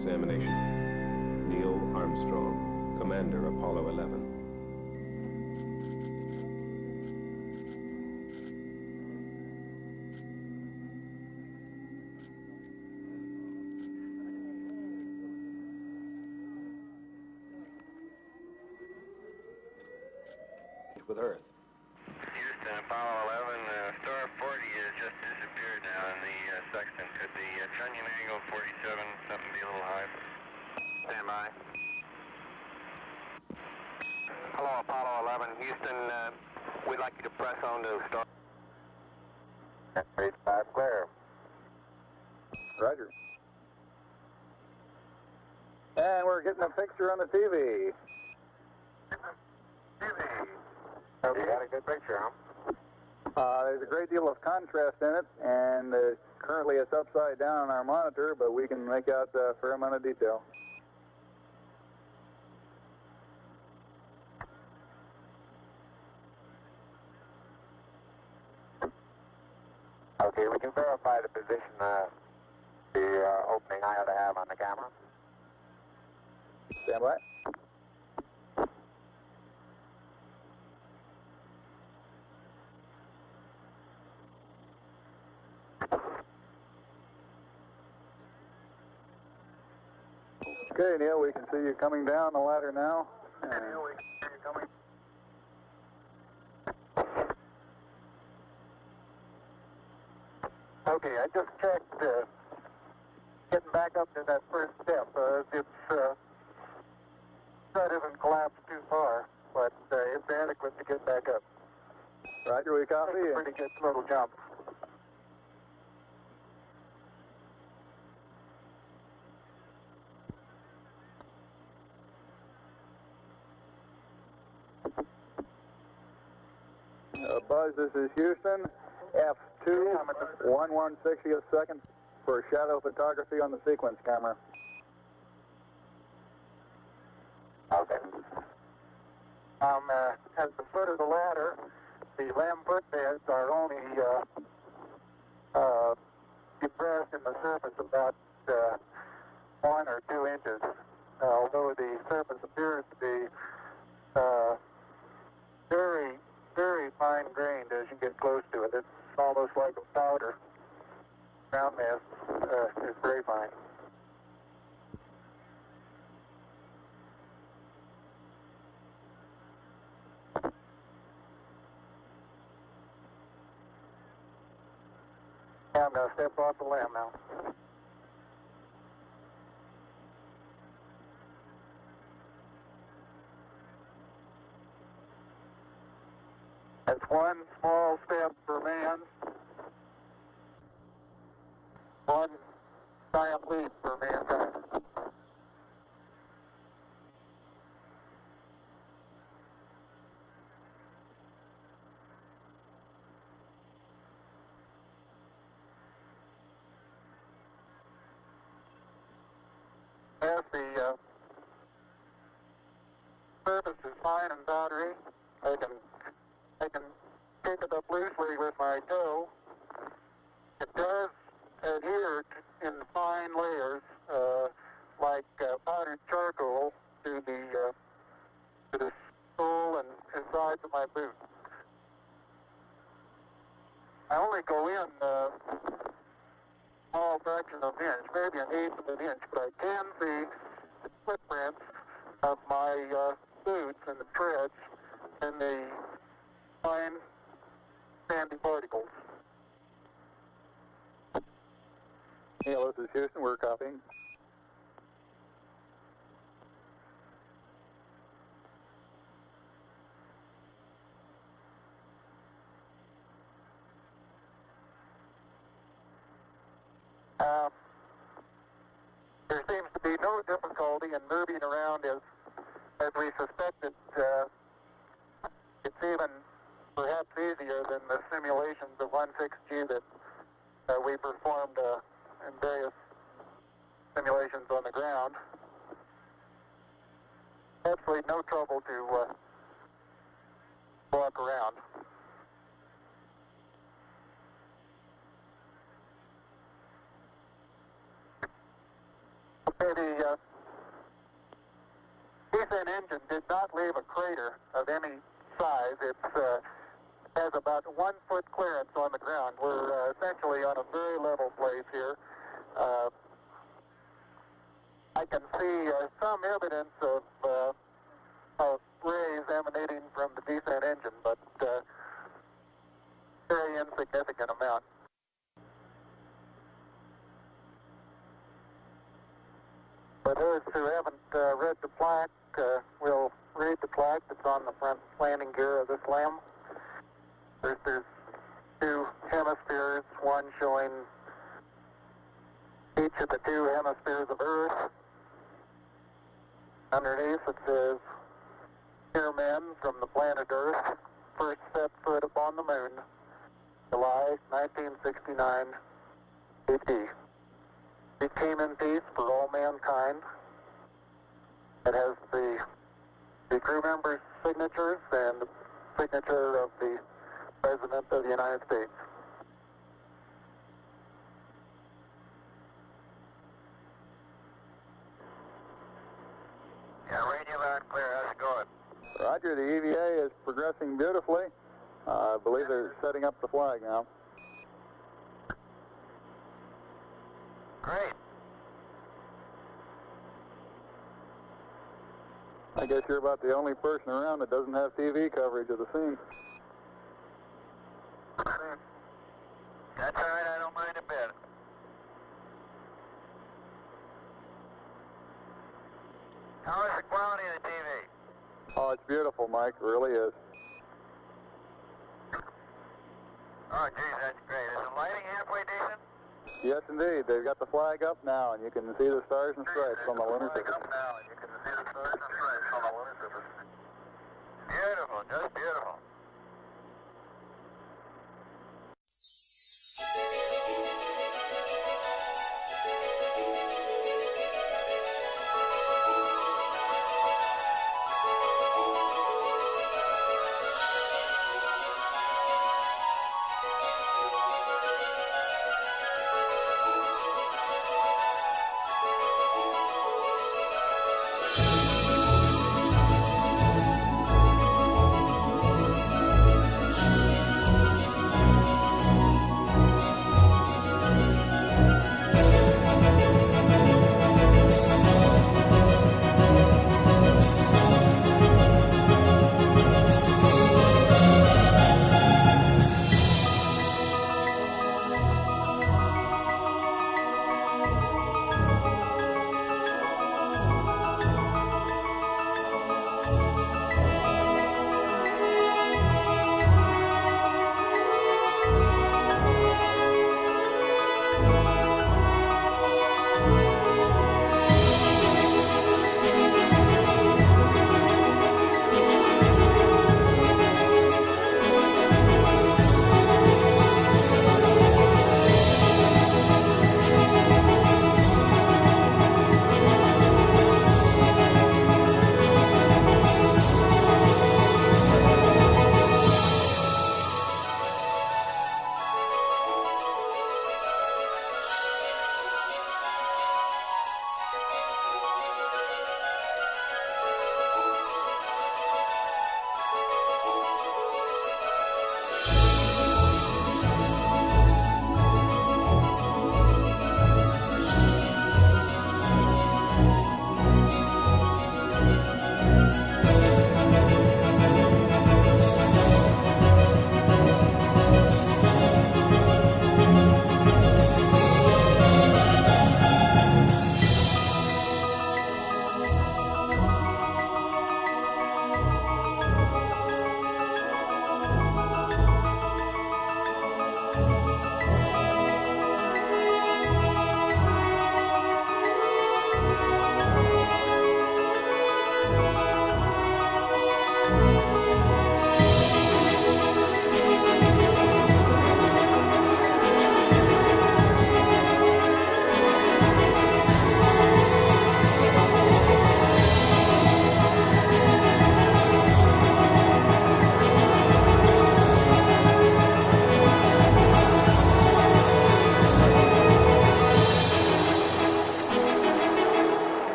examination. Neil Armstrong, Commander, Apollo 11. With Earth. Houston, Apollo 11, star 40 has just disappeared now in the sextant. Could the trunnion angle 47 something be a little high? Stand by. Hello, Apollo 11. Houston, we'd like you to press on to star. Stage 5 clear. Roger. And we're getting a picture on the TV. You got a good picture, huh? There's a great deal of contrast in it, and currently it's upside down on our monitor, but we can make out a fair amount of detail. Okay, we can verify the position the opening I ought to have on the camera. Stand by. Okay, Neil, we can see you coming down the ladder now. Neil, we can see you coming. Okay, I just checked getting back up to that first step. That isn't collapsed too far, but it's adequate to get back up. Roger, we copy. It's a pretty good little jump. Buzz, this is Houston. F2, 1/160th second for shadow photography on the sequence camera. Okay. At the foot of the ladder, the lamb footbeds are only depressed in the surface about 1 or 2 inches, although the surface appears to be very, very fine-grained as you get close to it. It's almost like a powder. Ground mass is very fine. I'm going to step off the lamb now. That's one small step for man, one giant leap for mankind. As the surface is fine and powdery, I can pick it up loosely with my toe. It does adhere in fine layers, like powdered charcoal, to the sole and sides of my boot. I only go in a small fraction of an inch, maybe an eighth of an inch, but I can see the footprints of my boots and the treads and the fine sandy particles. Neil, this is Houston. We're copying. There seems to be no difficulty in moving around as we suspected. It's even perhaps easier than the simulations of 16G that we performed in various simulations on the ground. Absolutely no trouble to walk around. The descent engine did not leave a crater of any size. It has about 1 foot clearance on the ground. We're essentially on a very level place here. I can see some evidence of rays emanating from the descent engine, but very insignificant amount. For those who haven't read the plaque, we'll read the plaque that's on the front landing gear of this LEM. There's 2 hemispheres, one showing each of the 2 hemispheres of Earth. Underneath it says, "Here men from the planet Earth first set foot upon the moon, July 1969 AD. We came in peace for all mankind." It has the crew members' signatures and the signature of the President of the United States. Yeah, radio loud and clear. How's it going? Roger, the EVA is progressing beautifully. I believe they're setting up the flag now. Great. I guess you're about the only person around that doesn't have TV coverage of the scene. That's all right, I don't mind a bit. How is the quality of the TV? Oh, it's beautiful, Mike. It really is. Oh, geez, that's great. Is the lighting halfway decent? Yes, indeed. They've got the flag up now, and you can see the stars and stripes on the lunar surface. Beautiful, just beautiful.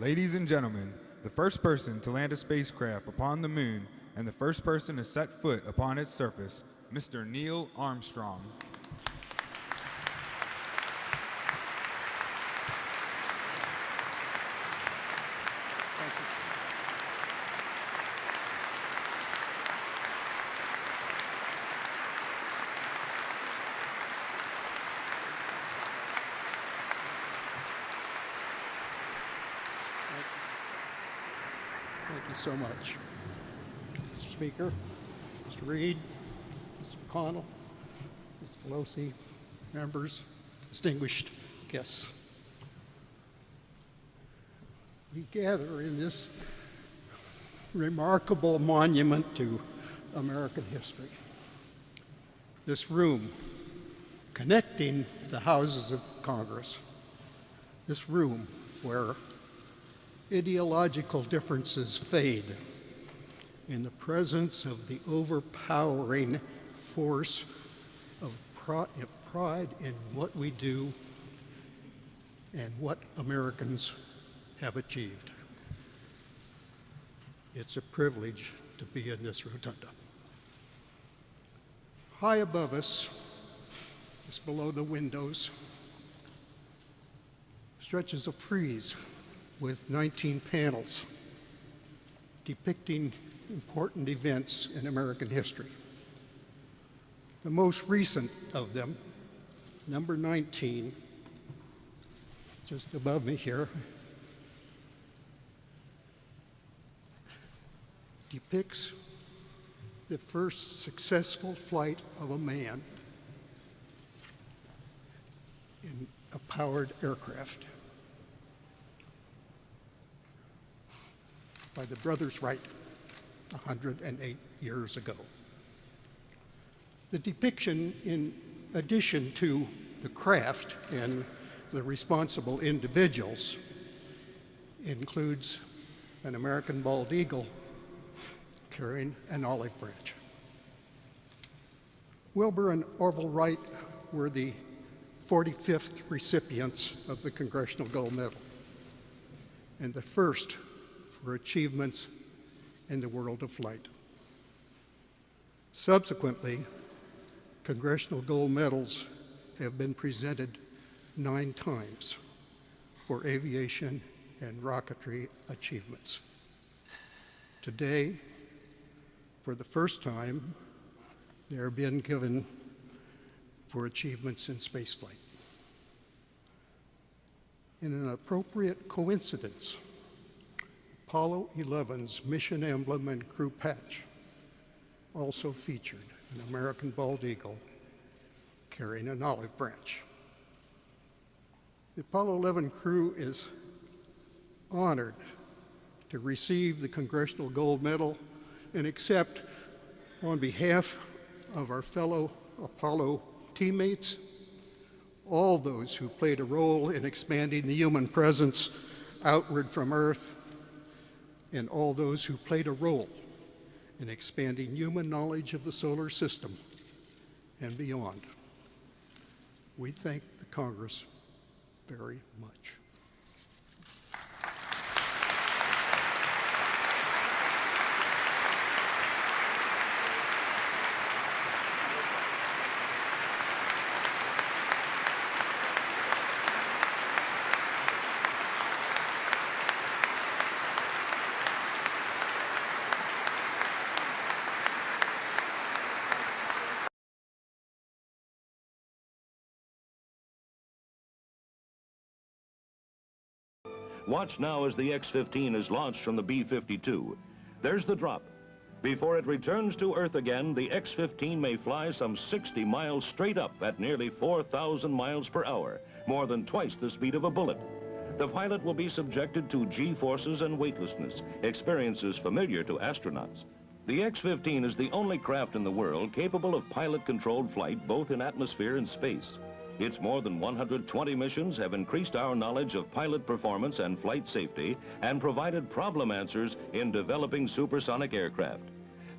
Ladies and gentlemen, the first person to land a spacecraft upon the moon and the first person to set foot upon its surface, Mr. Neil Armstrong. Thank you so much. Mr. Speaker, Mr. Reed, Mr. McConnell, Ms. Pelosi, members, distinguished guests. We gather in this remarkable monument to American history. This room connecting the houses of Congress. This room where ideological differences fade in the presence of the overpowering force of pride in what we do and what Americans have achieved. It's a privilege to be in this rotunda. High above us, just below the windows, stretches a frieze with 19 panels depicting important events in American history. The most recent of them, number 19, just above me here, depicts the first successful flight of a man in a powered aircraft by the brothers Wright 108 years ago. The depiction, in addition to the craft and the responsible individuals, includes an American bald eagle carrying an olive branch. Wilbur and Orville Wright were the 45th recipients of the Congressional Gold Medal and the first for achievements in the world of flight. Subsequently, Congressional Gold Medals have been presented 9 times for aviation and rocketry achievements. Today, for the first time, they are being given for achievements in spaceflight. In an appropriate coincidence, Apollo 11's mission emblem and crew patch also featured an American bald eagle carrying an olive branch. The Apollo 11 crew is honored to receive the Congressional Gold Medal and accept, on behalf of our fellow Apollo teammates, all those who played a role in expanding the human presence outward from Earth, and all those who played a role in expanding human knowledge of the solar system and beyond. We thank the Congress very much. Watch now as the X-15 is launched from the B-52. There's the drop. Before it returns to Earth again, the X-15 may fly some 60 miles straight up at nearly 4,000 miles per hour, more than twice the speed of a bullet. The pilot will be subjected to G-forces and weightlessness, experiences familiar to astronauts. The X-15 is the only craft in the world capable of pilot-controlled flight both in atmosphere and space. Its more than 120 missions have increased our knowledge of pilot performance and flight safety and provided problem answers in developing supersonic aircraft.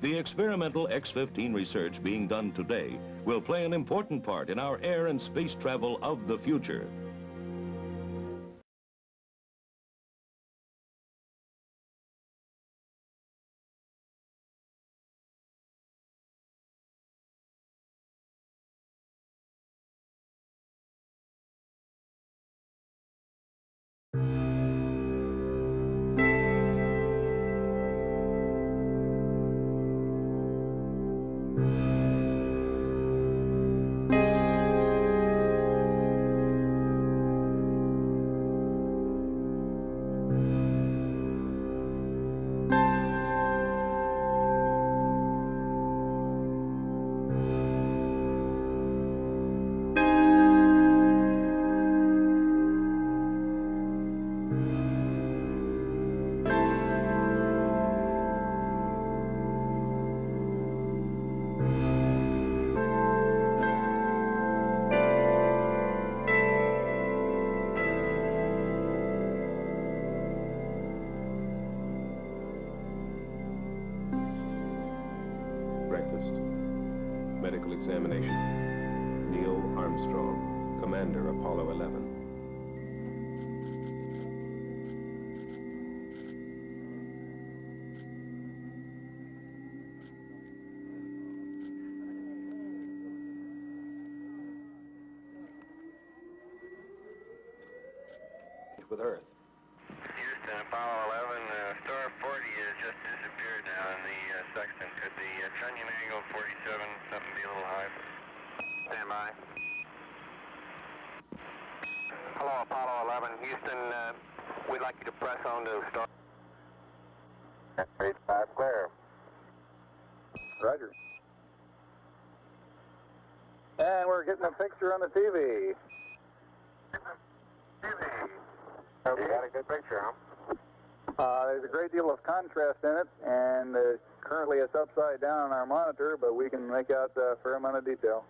The experimental X-15 research being done today will play an important part in our air and space travel of the future. examination. Neil Armstrong, Commander, Apollo 11. With Earth. Houston, Apollo 11, star 40 has just disappeared now in the sextant. Could the trunnion angle 47 something be a little high? Stand by. Hello, Apollo 11. Houston, we'd like you to press on to star. 85 clear. Roger. And we're getting a picture on the TV. You got a good picture, huh? There's a great deal of contrast in it, and currently it's upside down on our monitor, but we can make out a fair amount of detail.